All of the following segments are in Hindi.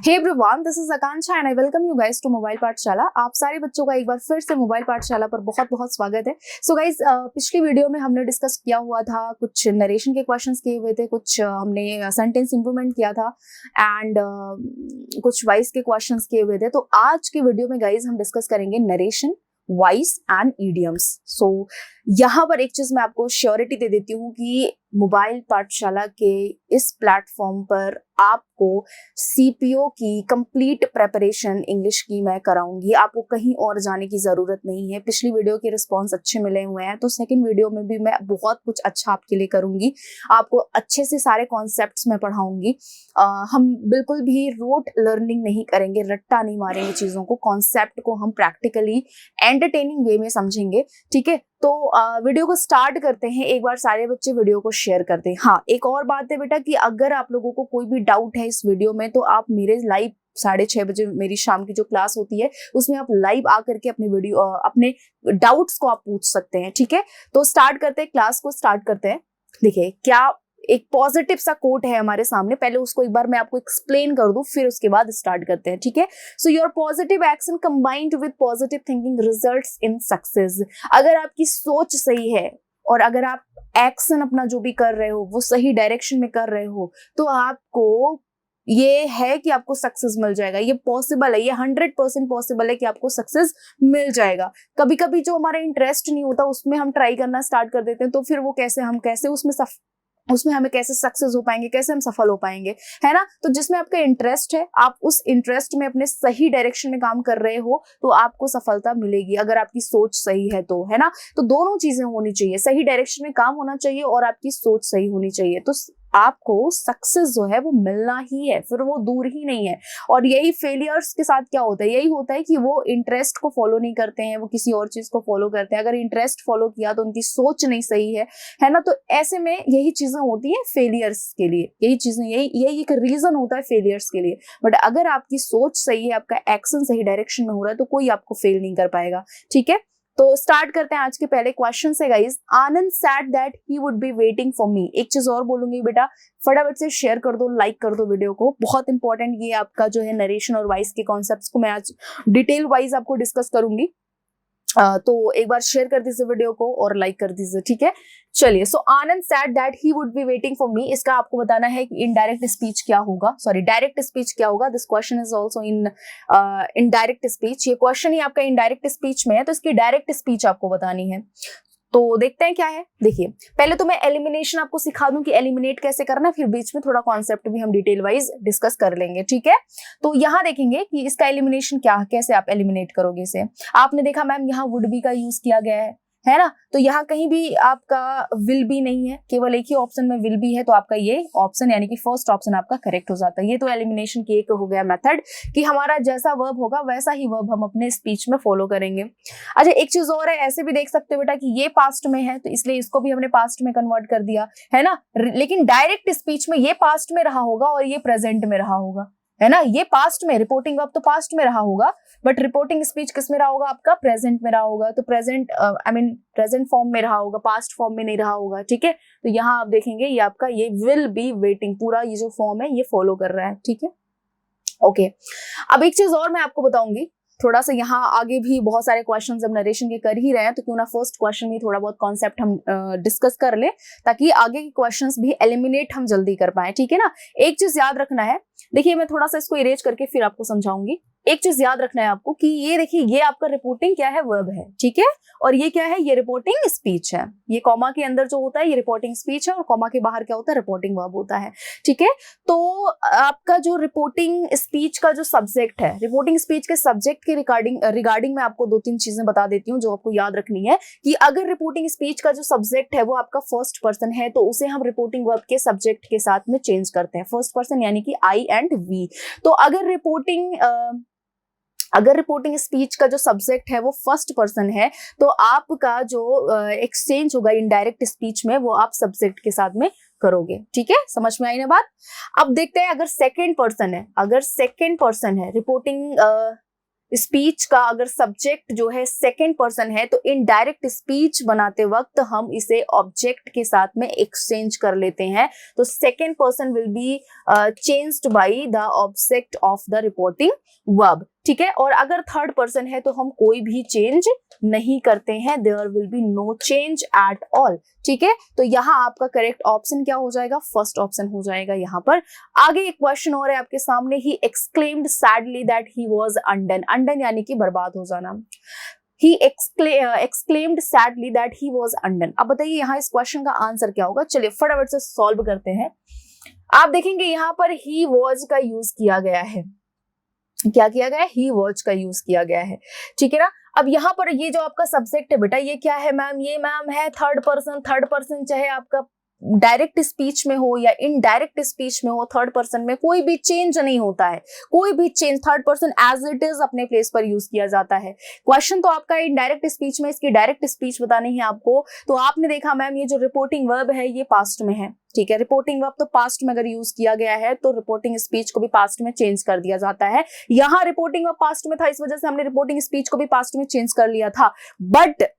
Hey everyone, this is Akanksha and I welcome you guys to mobile Pathshala. आप सारे बच्चों का एक बार फिर से मोबाइल पाठशाला पर बहुत बहुत स्वागत है। सो गाइस, पिछली वीडियो में हमने डिस्कस किया हुआ था, कुछ नरेशन के क्वेश्चंस किए हुए थे, कुछ हमने सेंटेंस इंप्रूवमेंट किया था एंड कुछ वॉइस के क्वेश्चंस किए हुए थे। तो आज के वीडियो में गाइस हम डिस्कस करेंगे नरेशन, वॉइस एंड ईडियम्स। सो यहाँ पर एक चीज मैं आपको श्योरिटी दे देती हूँ कि मोबाइल पाठशाला के इस प्लेटफॉर्म पर आपको सीपीओ की कंप्लीट प्रेपरेशन इंग्लिश की मैं कराऊंगी। आपको कहीं और जाने की जरूरत नहीं है। पिछली वीडियो के रिस्पांस अच्छे मिले हुए हैं, तो सेकंड वीडियो में भी मैं बहुत कुछ अच्छा आपके लिए करूंगी। आपको अच्छे से सारे कॉन्सेप्ट्स में पढ़ाऊंगी। हम बिल्कुल भी रोट लर्निंग नहीं करेंगे, रट्टा नहीं मारेंगे चीजों को। कॉन्सेप्ट को हम प्रैक्टिकली एंटरटेनिंग वे में समझेंगे। ठीक है, तो वीडियो को स्टार्ट करते हैं। एक बार सारे बच्चे वीडियो को शेयर कर दें। हाँ, एक और बात है बेटा कि अगर आप लोगों को कोई भी डाउट है इस वीडियो में, तो आप मेरे लाइव 6:30 बजे मेरी शाम की जो क्लास होती है उसमें आप लाइव आकर के अपने डाउट्स को आप पूछ सकते हैं। ठीक है, तो स्टार्ट करते हैं, क्लास को स्टार्ट करते हैं। देखिए, क्या एक पॉजिटिव सा कोट है हमारे सामने, पहले उसको एक बार मैं आपको एक्सप्लेन कर दूं, फिर उसके बाद स्टार्ट करते हैं। ठीक है, so your positive action combined with positive thinking results in success. अगर आपकी सोच सही है और अगर आप एक्शन अपना जो भी कर रहे हो वो सही डायरेक्शन में कर रहे हो, तो आपको ये है कि आपको सक्सेस मिल जाएगा। ये पॉसिबल है, ये 100% पॉसिबल है कि आपको सक्सेस मिल जाएगा। कभी कभी जो हमारा इंटरेस्ट नहीं होता उसमें हम ट्राई करना स्टार्ट कर देते हैं, तो फिर वो कैसे उसमें हमें कैसे सक्सेस हो पाएंगे, कैसे हम सफल हो पाएंगे, है ना। तो जिसमें आपका इंटरेस्ट है, आप उस इंटरेस्ट में अपने सही डायरेक्शन में काम कर रहे हो, तो आपको सफलता मिलेगी अगर आपकी सोच सही है तो, है ना। तो दोनों चीजें होनी चाहिए, सही डायरेक्शन में काम होना चाहिए और आपकी सोच सही होनी चाहिए, तो आपको सक्सेस जो है वो मिलना ही है, फिर वो दूर ही नहीं है। और यही फेलियर्स के साथ क्या होता है, यही होता है कि वो इंटरेस्ट को फॉलो नहीं करते हैं, वो किसी और चीज को फॉलो करते हैं। अगर इंटरेस्ट फॉलो किया तो उनकी सोच नहीं सही है ना। तो ऐसे में यही चीजें होती है फेलियर्स के लिए, यही एक रीजन होता है फेलियर्स के लिए। बट अगर आपकी सोच सही है, आपका एक्शन सही डायरेक्शन में हो रहा है, तो कोई आपको फेल नहीं कर पाएगा। ठीक है, तो स्टार्ट करते हैं आज के पहले क्वेश्चन से guys. Anand said that he would be waiting for मी। एक चीज और बोलूंगी बेटा, फटाफट से शेयर कर दो, लाइक कर दो वीडियो को। बहुत इंपॉर्टेंट ये आपका जो है नरेशन और वॉइस के कॉन्सेप्ट्स को मैं आज डिटेल वाइज आपको डिस्कस करूंगी। तो एक बार शेयर कर दीजिए वीडियो को और लाइक कर दीजिए। ठीक है, चलिए। So Anand said that he would be waiting for me. इसका आपको बताना है कि इनडायरेक्ट स्पीच क्या होगा, सॉरी डायरेक्ट स्पीच क्या होगा। This question is also in indirect speech. ये क्वेश्चन ही आपका इनडायरेक्ट स्पीच में है, तो इसकी डायरेक्ट स्पीच आपको बतानी है। तो देखते हैं क्या है। देखिए, पहले तो मैं एलिमिनेशन आपको सिखा दूं कि एलिमिनेट कैसे करना, फिर बीच में थोड़ा कॉन्सेप्ट भी हम डिटेल वाइज डिस्कस कर लेंगे। ठीक है, तो यहाँ देखेंगे कि इसका एलिमिनेशन क्या, कैसे आप एलिमिनेट करोगे इसे। आपने देखा मैम यहाँ वुड बी का यूज किया गया है ना। तो यहाँ कहीं भी आपका विल बी नहीं है, केवल एक ही ऑप्शन में विल बी है, तो आपका ये ऑप्शन यानी कि फर्स्ट ऑप्शन आपका करेक्ट हो जाता है। ये तो एलिमिनेशन की एक हो गया मेथड कि हमारा जैसा वर्ब होगा वैसा ही वर्ब हम अपने स्पीच में फॉलो करेंगे। अच्छा, एक चीज और है, ऐसे भी देख सकते हो बेटा कि ये पास्ट में है, तो इसलिए इसको भी हमने पास्ट में कन्वर्ट कर दिया, है ना। लेकिन डायरेक्ट स्पीच में ये पास्ट में रहा होगा और ये प्रेजेंट में रहा होगा, है ना। ये पास्ट में, रिपोर्टिंग वर्ब तो पास्ट में रहा होगा, बट रिपोर्टिंग स्पीच किस में रहा होगा, आपका प्रेजेंट में रहा होगा। तो प्रेजेंट फॉर्म में रहा होगा, पास्ट फॉर्म में नहीं रहा होगा। ठीक है, तो यहाँ आप देखेंगे ये आपका ये विल बी वेटिंग, पूरा ये जो फॉर्म है ये फॉलो कर रहा है। ठीक है, ओके। अब एक चीज और मैं आपको बताऊंगी, थोड़ा सा यहाँ आगे भी बहुत सारे क्वेश्चन जब नरेशन के कर ही रहे हैं, तो क्यों ना फर्स्ट क्वेश्चन में थोड़ा बहुत कॉन्सेप्ट हम डिस्कस कर ले, ताकि आगे के क्वेश्चंस भी एलिमिनेट हम जल्दी कर पाए। ठीक है ना। एक चीज याद रखना है, देखिए मैं थोड़ा सा इसको इरेज करके फिर आपको समझाऊंगी। एक चीज याद रखना है आपको कि ये देखिए, ये आपका रिपोर्टिंग क्या है, वर्ब है। ठीक है, और ये क्या है, ये रिपोर्टिंग स्पीच है। ये कॉमा के अंदर जो होता है ये रिपोर्टिंग स्पीच है, और कॉमा के बाहर क्या होता है, रिपोर्टिंग वर्ब होता है। ठीक है, तो आपका जो रिपोर्टिंग स्पीच का जो सब्जेक्ट है, रिपोर्टिंग स्पीच के सब्जेक्ट के रिगार्डिंग मैं आपको 2-3 चीजें बता देती हूँ जो आपको याद रखनी है। कि अगर रिपोर्टिंग स्पीच का जो सब्जेक्ट है वो आपका फर्स्ट पर्सन है, तो उसे हम रिपोर्टिंग वर्ब के सब्जेक्ट के साथ में चेंज करते हैं, फर्स्ट पर्सन यानी कि आई एंड वी। तो अगर रिपोर्टिंग स्पीच का जो सब्जेक्ट है वो फर्स्ट पर्सन है, तो आपका जो एक्सचेंज होगा इनडायरेक्ट स्पीच में, वो आप सब्जेक्ट के साथ में करोगे। ठीक है, समझ में आई ना बात। अब देखते हैं अगर सेकंड पर्सन है, स्पीच का अगर सब्जेक्ट जो है सेकंड पर्सन है तो इनडायरेक्ट स्पीच बनाते वक्त हम इसे ऑब्जेक्ट के साथ में एक्सचेंज कर लेते हैं। तो second person will be changed by the object of the reporting verb, ठीक है। और अगर थर्ड पर्सन है तो हम कोई भी चेंज नहीं करते हैं, there will be no change at all, ठीक है। तो यहाँ आपका करेक्ट ऑप्शन क्या हो जाएगा, फर्स्ट ऑप्शन हो जाएगा यहाँ पर। आगे एक क्वेश्चन और है आपके सामने, he exclaimed sadly that he was undone, undone यानी कि बर्बाद हो जाना। He exclaimed sadly that he was undone। अब बताइए यहाँ इस क्वेश्चन का आंसर क्या होगा, चलिए फटाफट से सॉल्व करते हैं। आप देखेंगे यहाँ पर he was का यूज किया गया है, क्या किया गया है, he was का यूज किया गया है, ठीक है ना। अब यहाँ पर ये जो आपका सब्जेक्ट है बेटा, ये क्या है मैम, ये मैम है थर्ड पर्सन। थर्ड पर्सन चाहे आपका डायरेक्ट स्पीच में हो या इनडायरेक्ट स्पीच में हो, थर्ड पर्सन में कोई भी चेंज नहीं होता है, कोई भी change, third person as it is अपने प्लेस पर यूज किया जाता है। क्वेश्चन तो आपका इनडायरेक्ट स्पीच में, इसकी डायरेक्ट स्पीच बतानी है आपको। तो आपने देखा मैम ये जो रिपोर्टिंग वर्ब है ये पास्ट में है, ठीक है। रिपोर्टिंग वर्ब तो पास्ट में अगर यूज किया गया है तो रिपोर्टिंग स्पीच को भी पास्ट में चेंज कर दिया जाता है। यहाँ रिपोर्टिंग वर्ब पास्ट में था, इस वजह से हमने रिपोर्टिंग स्पीच को भी पास्ट में चेंज कर लिया था। बट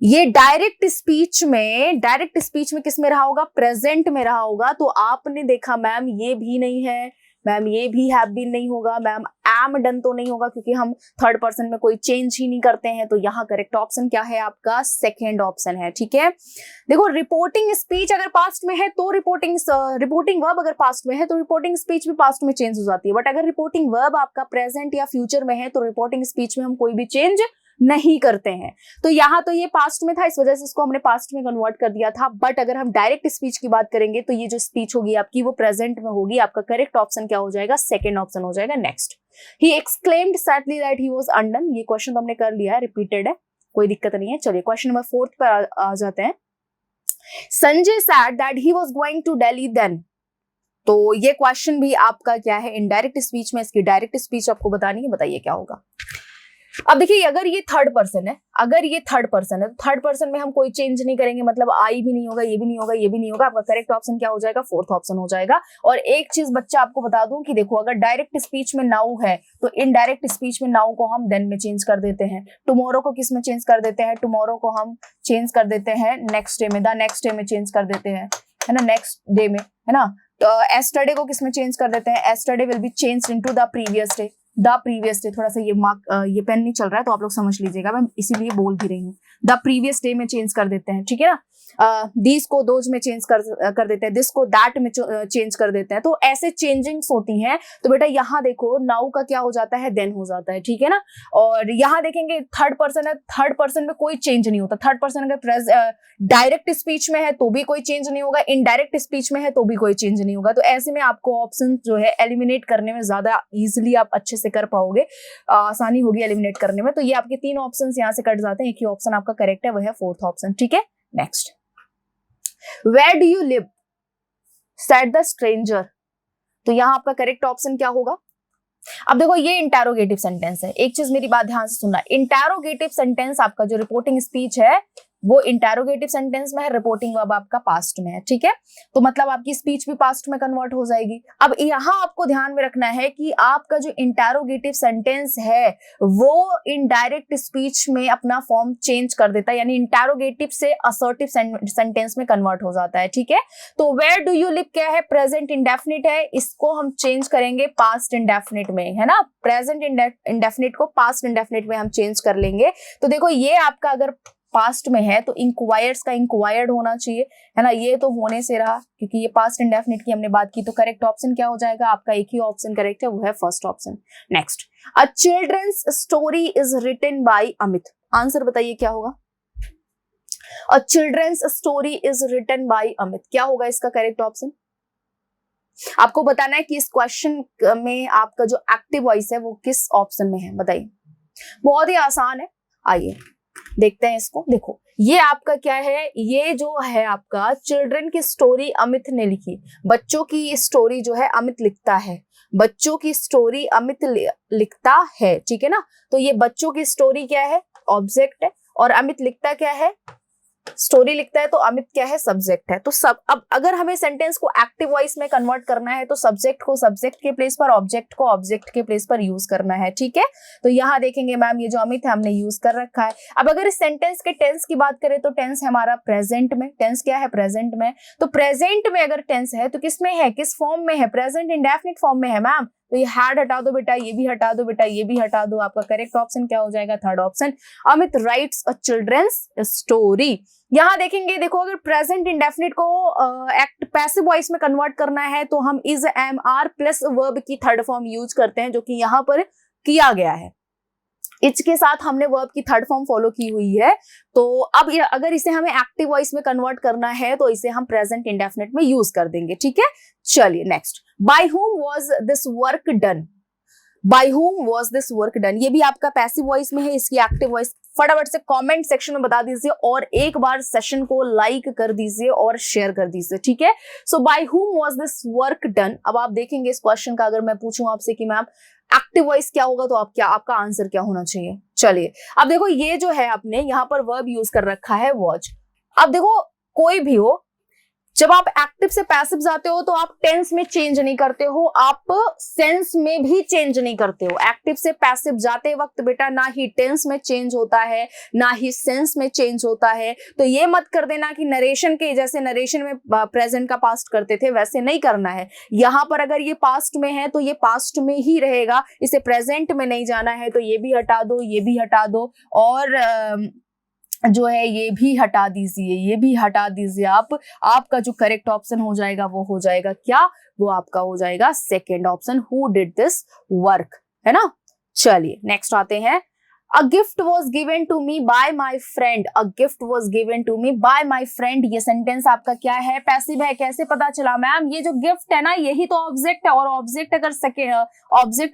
ये डायरेक्ट स्पीच में किस में रहा होगा, प्रेजेंट में रहा होगा। तो आपने देखा मैम ये भी नहीं है, मैम ये भी हैव बीन नहीं होगा, मैम एम डन तो नहीं होगा क्योंकि हम थर्ड पर्सन में कोई चेंज ही नहीं करते हैं। तो यहाँ करेक्ट ऑप्शन क्या है आपका, सेकेंड ऑप्शन है, ठीक है। देखो रिपोर्टिंग स्पीच अगर पास्ट में है तो रिपोर्टिंग वर्ब अगर पास्ट में है तो रिपोर्टिंग स्पीच भी पास्ट में चेंज हो जाती है। बट अगर रिपोर्टिंग वर्ब आपका प्रेजेंट या फ्यूचर में है तो रिपोर्टिंग स्पीच में हम कोई भी चेंज नहीं करते हैं। तो यहाँ तो ये पास्ट में था, इस वजह से इसको हमने पास्ट में कन्वर्ट कर दिया था। बट अगर हम डायरेक्ट स्पीच की बात करेंगे तो ये जो स्पीच होगी आपकी वो प्रेजेंट में होगी। आपका करेक्ट ऑप्शन क्या हो जाएगा, सेकंड ऑप्शन हो जाएगा। Next, he exclaimed sadly that he was undone. ये क्वेश्चन तो हमने कर लिया है, रिपीटेड है, कोई दिक्कत नहीं है। चलिए क्वेश्चन नंबर 4 पर आ जाते हैं। Sanjay said that he was going to Delhi then. तो ये क्वेश्चन भी आपका क्या है, इनडायरेक्ट स्पीच में, इसकी डायरेक्ट स्पीच आपको बतानी है, बताइए क्या होगा। अब देखिए अगर ये थर्ड पर्सन है, तो थर्ड पर्सन में हम कोई चेंज नहीं करेंगे, मतलब आई भी नहीं होगा, ये भी नहीं होगा, ये भी नहीं होगा। आपका करेक्ट ऑप्शन क्या हो जाएगा, फोर्थ ऑप्शन हो जाएगा। और एक चीज बच्चा आपको बता दूं कि देखो अगर डायरेक्ट स्पीच में नाउ है तो इनडायरेक्ट स्पीच में नाउ को हम देन में चेंज कर देते हैं। टुमारो को किस में चेंज कर देते हैं, टुमारो को हम चेंज कर देते हैं नेक्स्ट डे में, द नेक्स्ट डे में चेंज कर देते हैं, है ना, नेक्स्ट डे में, है ना। तो एस्टरडे को किस में चेंज कर देते हैं, yesterday will be changed into the previous day, the previous day. थोड़ा सा ये पेन नहीं चल रहा है तो आप लोग समझ लीजिएगा, मैं इसीलिए बोल भी रही हूँ। द प्रीवियस डे में चेंज कर देते हैं, ठीक है ना। दिस को दोज में चेंज कर देते हैं, दिस को दैट में चेंज कर देते हैं। तो ऐसे चेंजिंग्स होती हैं। तो बेटा यहाँ देखो नाउ का क्या हो जाता है, देन हो जाता है, ठीक है ना। और यहाँ देखेंगे थर्ड पर्सन है, थर्ड पर्सन में कोई चेंज नहीं होता। थर्ड पर्सन अगर डायरेक्ट स्पीच में है तो भी कोई चेंज नहीं होगा, इनडायरेक्ट स्पीच में है तो भी कोई चेंज नहीं होगा। तो ऐसे में आपको ऑप्शन जो है एलिमिनेट करने में ज्यादा इजिली आप अच्छे से कर पाओगे, आसानी होगी एलिमिनेट करने में। तो ये आपके 3 ऑप्शन यहाँ से कट जाते हैं, एक ही ऑप्शन आपका करेक्ट है, वह है फोर्थ ऑप्शन, ठीक है। Next, Where do you live? said the stranger। तो यहाँ आपका करेक्ट ऑप्शन क्या होगा। अब देखो ये इंटेरोगेटिव सेंटेंस है, एक चीज मेरी बात ध्यान से सुनना। इंटेरोगेटिव सेंटेंस आपका जो रिपोर्टिंग स्पीच है वो इंटेरोगेटिव सेंटेंस में है, रिपोर्टिंग वर्ब आपका पास्ट में है, ठीक है। तो मतलब आपकी स्पीच भी पास्ट में कन्वर्ट हो जाएगी। अब यहाँ आपको ध्यान में रखना है कि आपका जो इंटेरोगेटिव सेंटेंस है वो इनडायरेक्ट स्पीच में अपना फॉर्म चेंज कर देता है, यानी इंटेरोगेटिव से असर्टिव सेंटेंस में कन्वर्ट हो जाता है, ठीक है। तो वेयर डू यू लिव क्या है, प्रेजेंट इंडेफिनिट है, इसको हम चेंज करेंगे पास्ट इंडेफिनिट में, है ना। प्रेजेंट इंडेफिनिट को पास्ट इंडेफिनिट में हम चेंज कर लेंगे। तो देखो ये आपका अगर पास्ट में है तो इंक्वायर्स का इंक्वायर्ड होना चाहिए, है ना। ये तो होने से रहा क्योंकि ये पास्ट इंडेफिनिट की हमने बात की। तो करेक्ट ऑप्शन क्या हो जाएगा आपका, एक ही ऑप्शन करेक्ट है, वो है first option. Next, a children's story is written by Amit. Answer बताइए क्या होगा। A children's story is written by Amit, क्या होगा इसका करेक्ट ऑप्शन। आपको बताना है कि इस क्वेश्चन में आपका जो एक्टिव वॉइस है वो किस ऑप्शन में है, बताइए। बहुत ही आसान है, आइए देखते हैं इसको। देखो ये आपका क्या है, ये जो है आपका चिल्ड्रन की स्टोरी अमित ने लिखी, बच्चों की स्टोरी जो है अमित लिखता है, बच्चों की स्टोरी अमित लिखता है, ठीक है ना। तो ये बच्चों की स्टोरी क्या है, ऑब्जेक्ट है, और अमित लिखता क्या है, स्टोरी लिखता है तो अमित क्या है, सब्जेक्ट है। तो सब, अब अगर हमें सेंटेंस को एक्टिव वॉइस में कन्वर्ट करना है तो सब्जेक्ट को सब्जेक्ट के प्लेस पर, ऑब्जेक्ट को ऑब्जेक्ट के प्लेस पर यूज करना है, ठीक है। तो यहाँ देखेंगे मैम ये जो अमित है हमने यूज कर रखा है। अब अगर इस सेंटेंस के टेंस की बात करें तो टेंस है हमारा प्रेजेंट में। टेंस क्या है, प्रेजेंट में। तो प्रेजेंट में अगर टेंस है तो किस में है, किस फॉर्म में है, प्रेजेंट इंडेफिनिट फॉर्म में है मैम। तो ये हैड हटा दो बेटा, ये भी हटा दो बेटा, ये भी हटा दो। आपका करेक्ट ऑप्शन क्या हो जाएगा, third option, Amit writes a children's story. यहाँ देखेंगे, देखो अगर प्रेजेंट इंडेफिनिट को एक्ट पैसिव वॉइस में कन्वर्ट करना है तो हम is, am, are plus verb की थर्ड फॉर्म यूज करते हैं, जो कि यहाँ पर किया गया है। इच के साथ हमने वर्ब की थर्ड फॉर्म फॉलो की हुई है। तो अब अगर इसे हमें एक्टिव वॉइस में कन्वर्ट करना है तो इसे हम प्रेजेंट इंडेफिनिट में यूज कर देंगे, ठीक है। चलिए next, bye whom was this work done. Bye whom was this work done, ये भी आपका पैसिव वॉइस में है। इसकी एक्टिव वॉइस फटाफट से कमेंट सेक्शन में बता दीजिए और एक बार सेशन को लाइक कर दीजिए और शेयर कर दीजिए, ठीक है। So by whom was this work done. अब आप देखेंगे इस क्वेश्चन का, अगर मैं पूछूं आपसे कि मैम एक्टिव वॉइस क्या होगा तो आपका आंसर क्या होना चाहिए। चलिए अब देखो, ये जो है आपने यहाँ पर वर्ब यूज कर रखा है वॉच। अब देखो कोई भी हो, जब आप एक्टिव से पैसिव जाते हो तो आप टेंस में चेंज नहीं करते हो, आप सेंस में भी चेंज नहीं करते हो। एक्टिव से पैसिव जाते वक्त बेटा ना ही टेंस में चेंज होता है ना ही सेंस में चेंज होता है। तो ये मत कर देना कि नरेशन के जैसे नरेशन में प्रेजेंट का पास्ट करते थे वैसे नहीं करना है। यहाँ पर अगर ये पास्ट में है तो ये पास्ट में ही रहेगा, इसे प्रेजेंट में नहीं जाना है। तो ये भी हटा दो, ये भी हटा दो और जो है ये भी हटा दीजिए, ये भी हटा दीजिए। आपका जो करेक्ट ऑप्शन हो जाएगा वो हो जाएगा क्या, वो आपका हो जाएगा second option, who did this work, है ना। चलिए नेक्स्ट आते हैं, a gift was given to me by my friend. A gift was given to me by my friend, ये सेंटेंस आपका क्या है, पैसिव है। कैसे पता चला मैम, ये जो गिफ्ट है ना यही तो ऑब्जेक्ट है, और ऑब्जेक्ट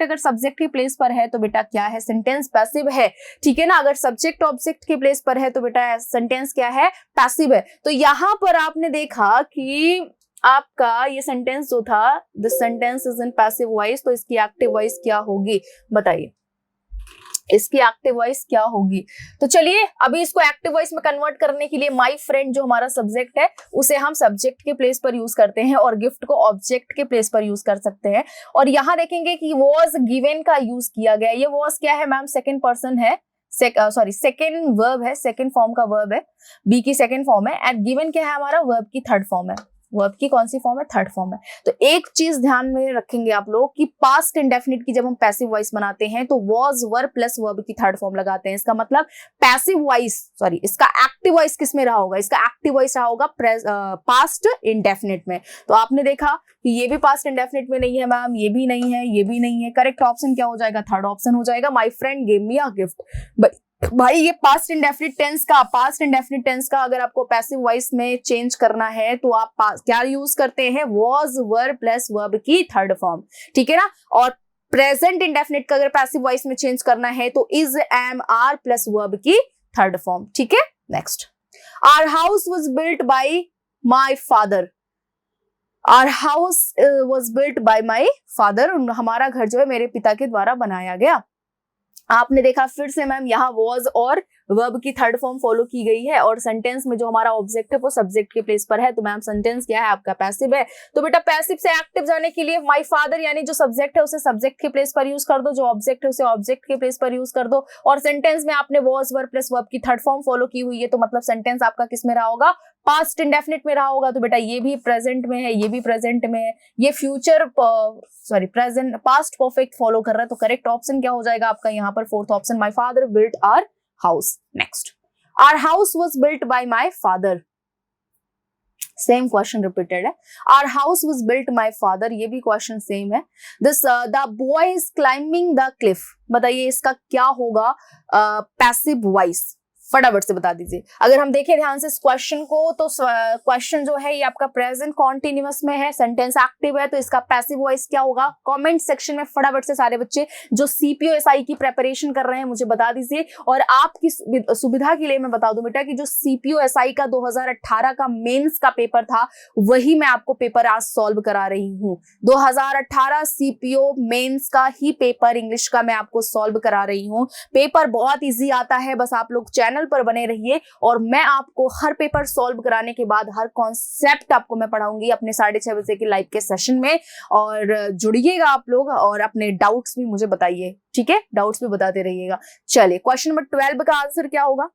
अगर सब्जेक्ट के प्लेस पर है तो बेटा क्या है, सेंटेंस पैसिव है, ठीक है ना। अगर सब्जेक्ट ऑब्जेक्ट के प्लेस पर है तो बेटा सेंटेंस क्या है, पैसिव है। तो यहाँ पर आपने देखा कि आपका ये सेंटेंस जो था, this sentence is in passive voice, तो इसकी एक्टिव वॉइस क्या होगी बताइए, इसकी एक्टिव वॉइस क्या होगी। तो चलिए अभी इसको एक्टिव वॉइस में कन्वर्ट करने के लिए माय फ्रेंड जो हमारा सब्जेक्ट है उसे हम सब्जेक्ट के प्लेस पर यूज करते हैं और गिफ्ट को ऑब्जेक्ट के प्लेस पर यूज कर सकते हैं। और यहाँ देखेंगे कि वॉज गिवन का यूज किया गया। ये वॉज क्या है मैम, सेकेंड पर्सन है, सेकेंड वर्ब है, सेकेंड फॉर्म का वर्ब है, बी की सेकेंड फॉर्म है। एंड गिवन क्या है हमारा, वर्ब की थर्ड फॉर्म है। वर्ब की कौन सी फॉर्म है, थर्ड फॉर्म है। तो एक चीज ध्यान में रखेंगे आप लोग कि पास्ट इंडेफिनिट की जब हम पैसिव वॉइस बनाते हैं तो वॉज वर्ब प्लस वर्ब की थर्ड फॉर्म लगाते हैं। इसका मतलब पैसिव वॉइस, इसका एक्टिव वॉइस किस में रहा होगा, इसका एक्टिव वॉइस रहा होगा पास्ट इंडेफिनिट में। तो आपने देखा कि ये भी पास्ट इंडेफिनिट में नहीं है मैम, ये भी नहीं है, ये भी नहीं है। करेक्ट ऑप्शन क्या हो जाएगा, थर्ड ऑप्शन हो जाएगा, my friend gave me a gift. भाई ये पास्ट इंडेफिनिट टेंस का अगर आपको पैसिव वॉइस में चेंज करना है तो आप क्या यूज करते हैं, वॉज वर्ब प्लस वर्ब की थर्ड फॉर्म, ठीक है ना। और प्रेजेंट इंडेफिनिट का अगर पैसिव वॉइस में चेंज करना है तो is, am, are plus verb की थर्ड फॉर्म, ठीक है। Next, our house was built by my father. Our house was built by my father, हमारा घर जो है मेरे पिता के द्वारा बनाया गया। आपने देखा फिर से मैम यहाँ वॉज और वर्ब की थर्ड फॉर्म फॉलो की गई है और सेंटेंस में जो हमारा ऑब्जेक्ट है वो सब्जेक्ट के प्लेस पर है। तो मैम सेंटेंस क्या है आपका, पैसिव है। तो बेटा पैसिव से एक्टिव जाने के लिए माय फादर यानी जो सब्जेक्ट है उसे सब्जेक्ट के प्लेस पर यूज कर दो, जो ऑब्जेक्ट है उसे ऑब्जेक्ट के प्लेस पर यूज कर दो। और सेंटेंस में आपने वॉज वर्ब प्लस वर्ब की थर्ड फॉर्म फॉलो की हुई है, तो मतलब सेंटेंस आपका किस में रहा होगा, पास्ट इंडेफिनिट में रहा होगा। तो बेटा ये भी प्रेजेंट में है, ये भी प्रेजेंट में है, ये future present past perfect follow कर रहा है। तो करेक्ट ऑप्शन क्या हो जाएगा आपका यहाँ पर, fourth option, my father built our house. Next, our house was built by my father. Same question repeated है, our house was built my father, ये भी क्वेश्चन सेम है। This the boy is climbing the cliff, बताइए इसका क्या होगा पैसिव वॉइस, फटाफट से बता दीजिए। अगर हम देखें ध्यान से इस क्वेश्चन को तो क्वेश्चन जो है ये आपका प्रेजेंट कॉन्टिन्यूअस में है, सेंटेंस एक्टिव है, तो इसका पैसिव वॉइस क्या होगा। कमेंट सेक्शन में फटाफट से सारे बच्चे जो सीपीओएसआई की प्रेपरेशन कर रहे हैं मुझे बता दीजिए। और आपकी सुविधा के लिए मैं बता दूं बेटा कि जो सीपीओएसआई का 2018 का मेंस का पेपर था वही मैं आपको पेपर आज सॉल्व करा रही हूँ। 2018 सीपीओ मेंस का ही पेपर इंग्लिश का मैं आपको सॉल्व करा रही हूँ। पेपर बहुत ईजी आता है, बस आप लोग चैनल चैनल पर बने रहिए और मैं आपको हर पेपर सॉल्व कराने के बाद हर कॉन्सेप्ट आपको मैं पढ़ाऊंगी अपने 6:30 बजे के लाइव के सेशन में। और जुड़िएगा आप लोग और अपने डाउट्स भी मुझे बताइए, ठीक है, डाउट्स भी बताते रहिएगा। चलिए क्वेश्चन नंबर 12 का आंसर क्या होगा?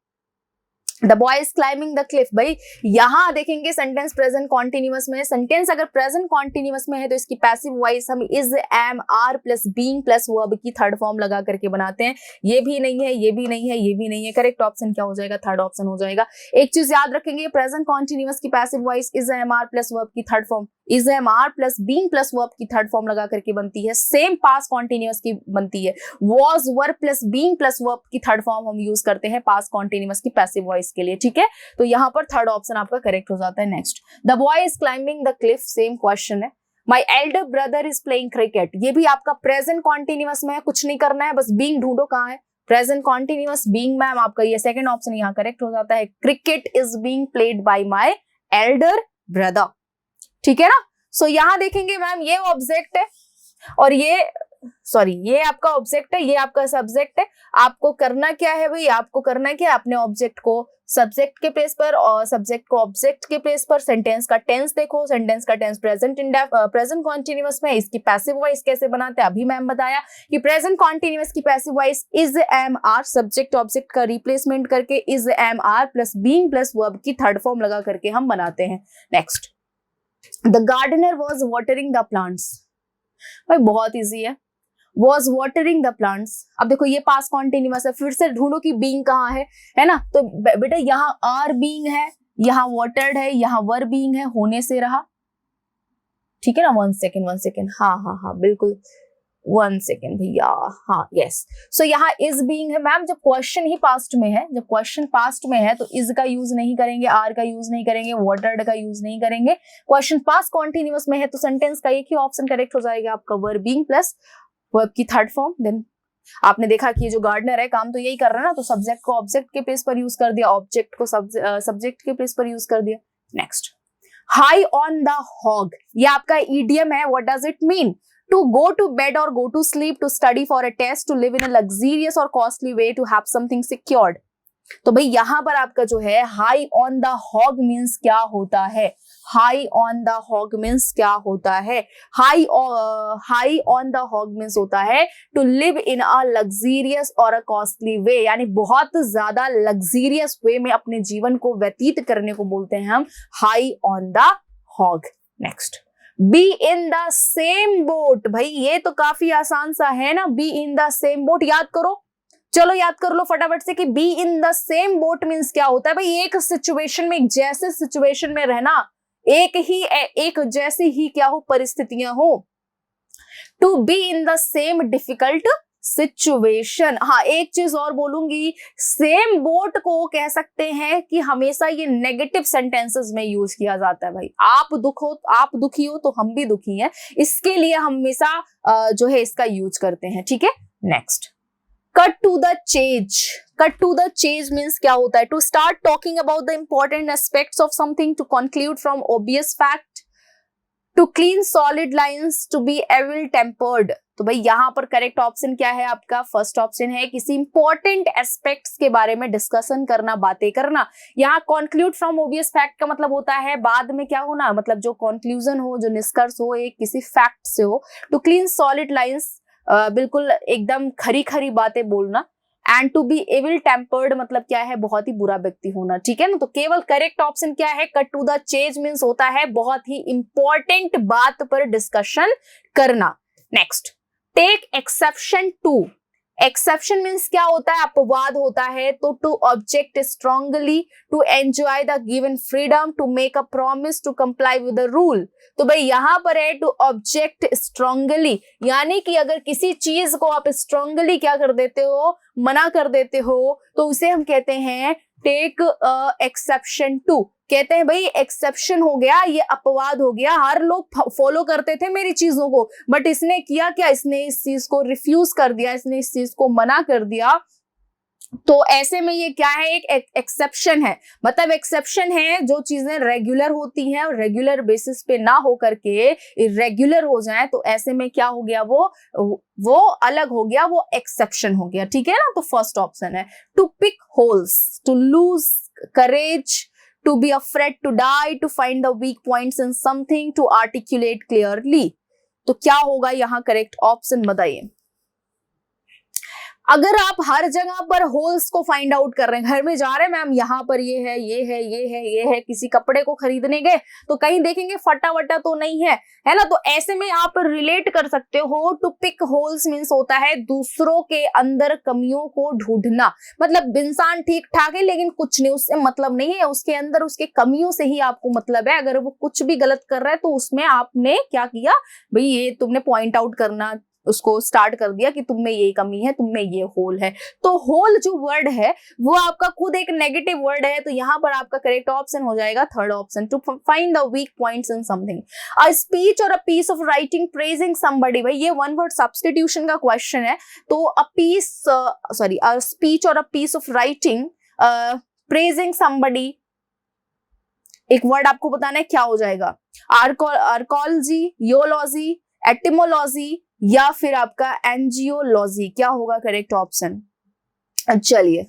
The boy is climbing the Cliff. भाई यहां देखेंगे सेंटेंस प्रेजेंट कॉन्टिन्यूअस में है। सेंटेंस अगर प्रेजेंट कॉन्टिन्यूअस में है तो इसकी पैसिव वॉइस हम is, am, are plus being plus verb की थर्ड फॉर्म लगा करके बनाते हैं। ये भी नहीं है, ये भी नहीं है, ये भी नहीं है। करेक्ट ऑप्शन क्या हो जाएगा? थर्ड ऑप्शन हो जाएगा। एक चीज याद रखेंगे, प्रेजेंट कॉन्टिन्यूअस की passive voice is, am, are plus verb की third form is, am, are plus being plus verb की थर्ड फॉर्म लगा करके बनती है। सेम पास्ट कॉन्टिन्यूअस की बनती है। Was, were plus being plus verb की थर्ड फॉर्म हम यूज करते हैं पास्ट कॉन्टिन्यूअस की पैसिव वॉइस के लिए, ठीक है। तो यहां पर थर्ड ऑप्शन आपका करेक्ट हो जाता है। Next, the boy is climbing the cliff, same question है। My elder brother is playing cricket, ये भी आपका प्रेजेंट कॉन्टिन्यूअस में है, कुछ नहीं करना है, बस बीइंग ढूंढो कहां है। प्रेजेंट कॉन्टिन्यूअस बीइंग मैम आपका ये सेकंड ऑप्शन यहां करेक्ट हो जाता है। Cricket is being played by my Elder brother, ठीक है ना। सो यहां देखेंगे मैम ये ऑब्जेक्ट है और ये आपका ऑब्जेक्ट है, ये आपका सब्जेक्ट है। आपको करना क्या है भाई? आपको करना क्या है? अपने ऑब्जेक्ट को सब्जेक्ट के प्लेस पर और सब्जेक्ट को ऑब्जेक्ट के प्लेस पर। सेंटेंस का टेंस देखो, सेंटेंस का टेंस प्रेजेंट कॉन्टिन्यूअस में। इसकी पैसिव वॉइस कैसे बनाते हैं अभी मैम बताया कि प्रेजेंट कॉन्टिन्यूअस की passive voice is, am, are, subject object का रिप्लेसमेंट करके is, am, are plus being plus verb की थर्ड फॉर्म लगा करके हम बनाते हैं। Next, the gardener was watering the plants. भाई बहुत इजी है, was watering the plants। अब देखो ये पास्ट कॉन्टिन्यूअस है, फिर से ढूंढो कि बीइंग कहाँ है ना। तो बेटा यहाँ आर बीइंग है, यहाँ वाटर्ड है, यहाँ वर बीइंग है, होने से रहा, ठीक है ना। वन सेकेंड, हाँ बिल्कुल, वन सेकेंड भैया, हाँ यस। सो यहाँ इज बीइंग है मैम, जब क्वेश्चन ही पास्ट में है, जब क्वेश्चन पास्ट में है तो इज का यूज नहीं करेंगे, आर का यूज नहीं करेंगे, वाटर्ड का यूज नहीं करेंगे। क्वेश्चन पास्ट कॉन्टिन्यूअस में है तो सेंटेंस का एक ही ऑप्शन करेक्ट हो जाएगा आपका, वर बीइंग प्लस वर्ब की थर्ड फॉर्म। देन आपने देखा कि ये जो गार्डनर है काम तो यही कर रहा है ना, तो सब्जेक्ट को ऑब्जेक्ट के प्लेस पर यूज कर दिया, ऑब्जेक्ट को सब्जेक्ट के प्लेस पर यूज कर दिया। Next, high on the hog, ये आपका ईडियम है। What does it mean? To go to bed और go to sleep, to study for a test, to live in a luxurious और costly way, to have something secured. तो भाई यहां पर आपका जो है high on the hog means क्या होता है? High on the hog means क्या होता है? High on the hog means होता है to live in a luxurious और अ कॉस्टली वे, यानी बहुत ज्यादा लग्जरियस वे में अपने जीवन को व्यतीत करने को बोलते हैं हम high on the hog. Next, be in the same boat. भाई ये तो काफी आसान सा है ना, be in the same boat, याद करो, चलो याद कर लो फटाफट से कि be in the same boat means क्या होता है। भाई एक सिचुएशन में, एक जैसे सिचुएशन में रहना, एक जैसी ही क्या हो परिस्थितियां हो। To be in the same difficult situation. हाँ एक चीज और बोलूंगी, सेम बोट को कह सकते हैं कि हमेशा ये नेगेटिव सेंटेंसेस में यूज किया जाता है। भाई आप दुखी हो तो हम भी दुखी हैं, इसके लिए हमेशा जो है इसका यूज करते हैं, ठीक है। Next, cut to the chase. Cut to the chase means क्या होता है? To start talking about the important aspects of something, to conclude from obvious fact, to clean solid lines, to be evil tempered. तो भाई यहां पर करेक्ट ऑप्शन क्या है आपका? फर्स्ट ऑप्शन है किसी इंपॉर्टेंट एस्पेक्ट्स के बारे में डिस्कशन करना, बातें करना। यहाँ कंक्लूड फ्रॉम ऑब्वियस फैक्ट का मतलब होता है बाद में क्या होना, मतलब जो कंक्लूजन हो, जो निष्कर्ष हो एक किसी फैक्ट से हो। टू क्लीन सॉलिड लाइंस, बिल्कुल एकदम खरी खरी बातें बोलना। And to be evil tempered मतलब क्या है? बहुत ही बुरा व्यक्ति होना, ठीक है ना। तो केवल करेक्ट ऑप्शन क्या है? Cut to the chase means होता है बहुत ही इंपॉर्टेंट बात पर डिस्कशन करना। Next, take exception to. Exception means क्या होता है? अपवाद होता है। तो to object strongly, to enjoy the given freedom, to make a promise, to comply with the rule. तो भाई यहां पर है टू ऑब्जेक्ट स्ट्रांगली, यानी कि अगर किसी चीज को आप स्ट्रांगली क्या कर देते हो, मना कर देते हो, तो उसे हम कहते हैं टेक एक्सेप्शन टू। कहते हैं भाई एक्सेप्शन हो गया, ये अपवाद हो गया, हर लोग फॉलो करते थे मेरी चीजों को, बट इसने किया क्या? इसने इस चीज को रिफ्यूज कर दिया, इसने इस चीज को मना कर दिया, तो ऐसे में ये क्या है, एक एक्सेप्शन है। मतलब एक्सेप्शन है, जो चीजें रेगुलर होती हैं और रेगुलर बेसिस पे ना हो करके इरेगुलर हो जाए, तो ऐसे में क्या हो गया, वो अलग हो गया, वो एक्सेप्शन हो गया। ठीक है ना। तो फर्स्ट ऑप्शन है to pick holes, to lose courage, to be afraid to die, to find the weak points in something, to articulate clearly. तो क्या होगा यहाँ करेक्ट ऑप्शन बताइए। अगर आप हर जगह पर होल्स को फाइंड आउट कर रहे हैं, घर में जा रहे हैं मैम, यहाँ पर ये है, ये है, ये है, ये है, किसी कपड़े को खरीदने गए तो कहीं देखेंगे फटा वटा तो नहीं है ना। तो ऐसे में आप रिलेट कर सकते हो। टू पिक होल्स मीन्स होता है दूसरों के अंदर कमियों को ढूंढना। मतलब इंसान ठीक ठाक है लेकिन कुछ नहीं, उससे मतलब नहीं है, उसके अंदर उसके कमियों से ही आपको मतलब है। अगर वो कुछ भी गलत कर रहा है तो उसमें आपने क्या किया भाई, ये तुमने पॉइंट आउट करना उसको स्टार्ट कर दिया कि तुम में ये कमी है, तुम में ये होल है। तो होल जो वर्ड है वो आपका खुद एक नेगेटिव वर्ड है। तो यहाँ पर आपका करेक्ट ऑप्शन हो जाएगा third option, to find the weak points in something. A speech और a piece of writing praising somebody, भाई ये वन वर्ड सब्स्टिट्यूशन का क्वेश्चन है। तो अ स्पीच और a piece of writing praising somebody, एक वर्ड आपको बताना है क्या हो जाएगा। आर्कोलॉजी, योलॉजी, एटिमोलॉजी या फिर आपका एंजियोलॉजी, क्या होगा करेक्ट ऑप्शन। चलिए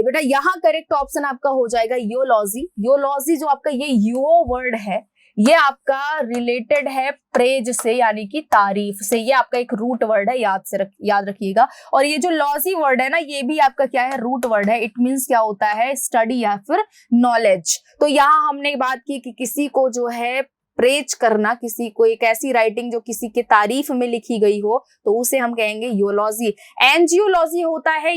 बेटा, यहाँ करेक्ट ऑप्शन आपका हो जाएगा योलॉजी। योलॉजी जो आपका ये यो वर्ड है, ये आपका रिलेटेड है प्रेज से, यानी कि तारीफ से। ये आपका एक रूट वर्ड है, याद रखिएगा। और ये जो लॉजी वर्ड है ना, ये भी आपका क्या है, रूट वर्ड है। इट मींस क्या होता है, स्टडी या फिर नॉलेज। तो यहाँ हमने बात की कि किसी को जो है प्रेज करना, किसी को एक ऐसी राइटिंग जो किसी के तारीफ में लिखी गई हो, तो उसे हम कहेंगे योलॉजी। एंजियोलॉजी होता है,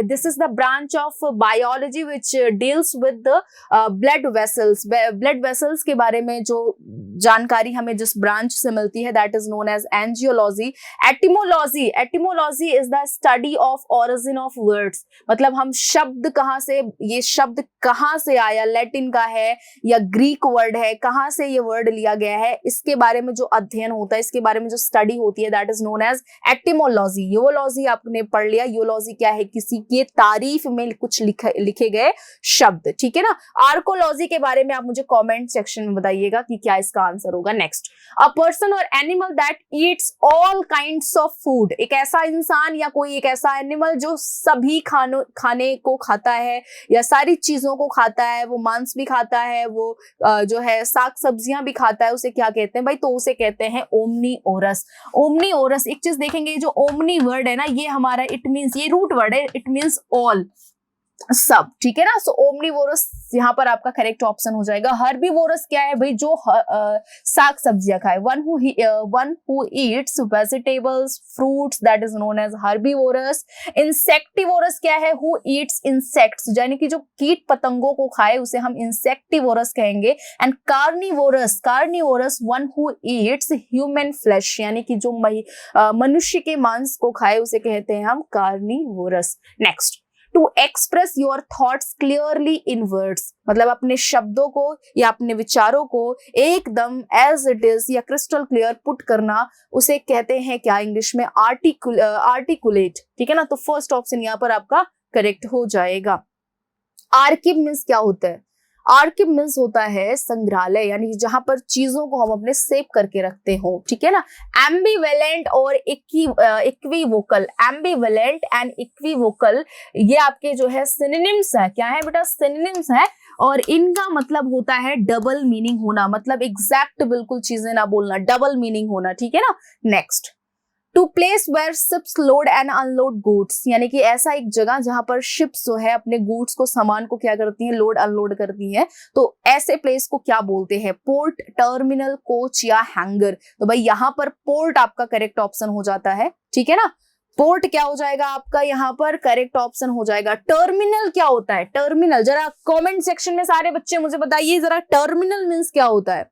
this is the branch of biology which deals with blood vessels. Blood vessels के बारे में जो जानकारी हमें जिस ब्रांच से मिलती है, that is known as angiology. Etymology, etymology is the study of origin of words. मतलब हम शब्द कहाँ से, ये शब्द कहाँ से आया, लैटिन का है या ग्रीक वर्ड है, कहाँ से ये वर्ड लिया गया है, इसके बारे में जो अध्ययन होता है, इसके बारे में जो स्टडी होती है, that is known as etymology. योलॉजी आपने पढ़ लिया। योलॉजी क्या है, किसी के तारीफ में कुछ लिखे गए शब्द। ठीक है ना। आर्कोलॉजी के बारे में आप मुझे कमेंट सेक्शन में बताइएगा कि क्या इसका आंसर होगा। नेक्स्ट, अ पर्सन और animal that eats all kinds of food, एक ऐसा इंसान या कोई एक ऐसा एनिमल जो सभी खाने को खाता है या सारी चीजों को खाता है, वो मांस भी खाता है, वो जो है साग सब्जियां भी खाता है, उसे क्या कहते हैं भाई, तो उसे कहते हैं ओमनीओरस। ओमनीओरस, एक चीज देखेंगे, ये जो ओमनी वर्ड है ना, ये हमारा इट मींस, ये रूट वर्ड है, इट मींस ऑल, सब। ठीक है ना। सो ओमनीवोरस यहाँ पर आपका करेक्ट ऑप्शन हो जाएगा। हर्बीवोरस क्या है भाई, जो साग सब्जियां खाए। One who eats vegetables fruits, that is known as herbivorous. Insectivorous क्या है, हु ईट्स इंसेक्ट्स, यानी कि जो कीट पतंगों को खाए उसे हम इंसेक्टिवोरस कहेंगे। And carnivorous, carnivorous one who Yeats human flesh, यानी कि जो मनुष्य के मांस को खाए उसे कहते हैं हम carnivorous. Next, to express your thoughts clearly in words, मतलब अपने शब्दों को या अपने विचारों को एकदम एज इट इज या क्रिस्टल क्लियर पुट करना, उसे कहते हैं क्या इंग्लिश में, आर्टिकुलेट। ठीक है ना। तो फर्स्ट ऑप्शन यहाँ पर आपका करेक्ट हो जाएगा। आर्किव मीन्स क्या होता है, आर्किव मीन्स होता है संग्रहालय, यानी जहां पर चीजों को हम अपने सेव करके रखते हो। ठीक है ना। एम्बिवेलेंट और इक्विवोकल, एम्बिवेलेंट एंड इक्विवोकल, ये आपके जो है सिनोनिम्स है। क्या है बेटा, सिनोनिम्स है। और इनका मतलब होता है डबल मीनिंग होना, मतलब एग्जैक्ट बिल्कुल चीजें ना बोलना, डबल मीनिंग होना। ठीक है ना। Next, to place where ships load and unload goods, यानी कि ऐसा एक जगह जहां पर शिप्स जो है अपने गुड्स को, सामान को क्या करती हैं, लोड अनलोड करती हैं। तो ऐसे प्लेस को क्या बोलते हैं, पोर्ट, टर्मिनल, कोच या हैंगर। तो भाई यहाँ पर पोर्ट आपका करेक्ट ऑप्शन हो जाता है। ठीक है ना। पोर्ट क्या हो जाएगा आपका यहाँ पर करेक्ट ऑप्शन हो जाएगा। टर्मिनल क्या होता है, टर्मिनल जरा कमेंट सेक्शन में सारे बच्चे मुझे बताइए जरा, टर्मिनल मीन्स क्या होता है।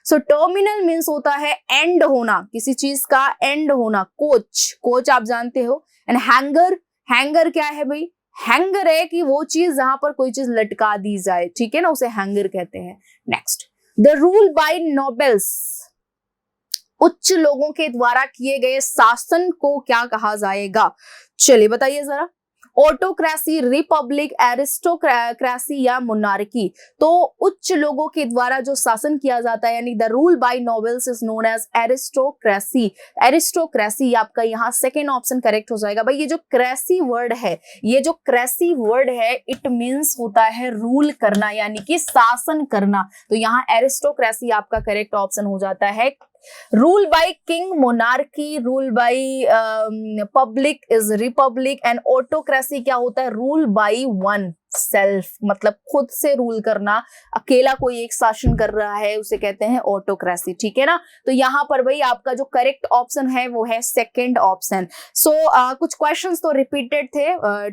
सो टर्मिनल मीन्स होता है एंड होना, किसी चीज का एंड होना। कोच, कोच आप जानते हो। एंड हैंगर, हैंगर क्या है भाई, हैंगर है कि वो चीज जहां पर कोई चीज लटका दी जाए। ठीक है ना, उसे हैंगर कहते हैं। Next, the rule by nobles, उच्च लोगों के द्वारा किए गए शासन को क्या कहा जाएगा? चलिए बताइए जरा। ऑटोक्रेसी, रिपब्लिक, एरिस्टोक्रेसी या मोनार्की? तो उच्च लोगों के द्वारा जो शासन किया जाता है यानी the rule by nobles is known as aristocracy. Aristocracy आपका यहाँ सेकेंड ऑप्शन करेक्ट हो जाएगा। भाई ये जो क्रेसी वर्ड है, ये जो क्रेसी वर्ड है, इट मीन्स होता है रूल करना यानी कि शासन करना। तो यहाँ एरिस्टोक्रेसी आपका करेक्ट ऑप्शन हो जाता है। Rule by king, monarchy, rule by public is Republic and autocracy क्या होता है? रूल बाय वन सेल्फ, मतलब खुद से रूल करना, अकेला कोई एक शासन कर रहा है उसे कहते हैं ऑटोक्रेसी। ठीक है ना? तो यहाँ पर भाई आपका जो करेक्ट ऑप्शन है वो है सेकंड ऑप्शन। सो कुछ क्वेश्चंस तो रिपीटेड थे,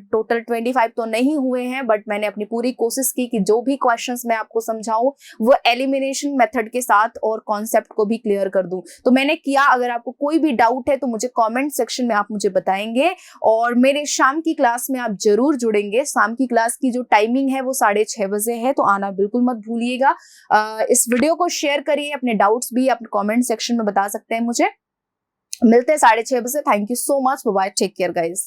टोटल 25 तो नहीं हुए हैं, बट मैंने अपनी पूरी कोशिश की कि जो भी क्वेश्चंस मैं आपको समझाऊं वो एलिमिनेशन मेथड के साथ और कॉन्सेप्ट को भी क्लियर कर दूं। तो मैंने किया। अगर आपको कोई भी डाउट है तो मुझे कॉमेंट सेक्शन में आप मुझे बताएंगे, और मेरे शाम की क्लास में आप जरूर जुड़ेंगे। शाम की क्लास की जो टाइमिंग है वो 6:30 बजे है, तो आना बिल्कुल मत भूलिएगा। इस वीडियो को शेयर करिए, अपने डाउट्स भी अपने कमेंट सेक्शन में बता सकते हैं मुझे। मिलते हैं 6:30 बजे। Thank you so much, bye, take care guys.